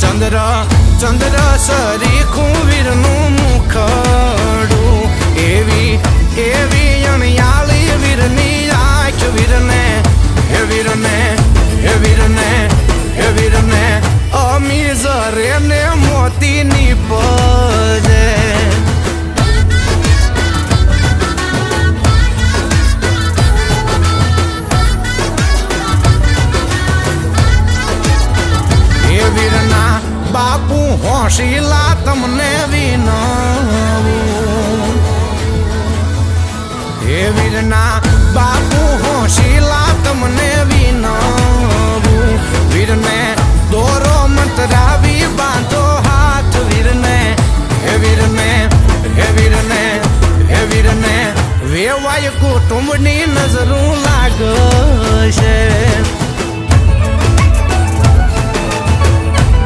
ચંદ્ર સરીખું વીરનું મુખડું એવી અણિયાળી વીરની આંખ વીરને હે વીરને હે વીરને હે વીરને અમી ઝરે ને મોતીની પદે વીરના બાપુ હોશીલા તમને વિનવું હે વીરના બાપુ હોશીલા તમને વિનવું વીરને દોરો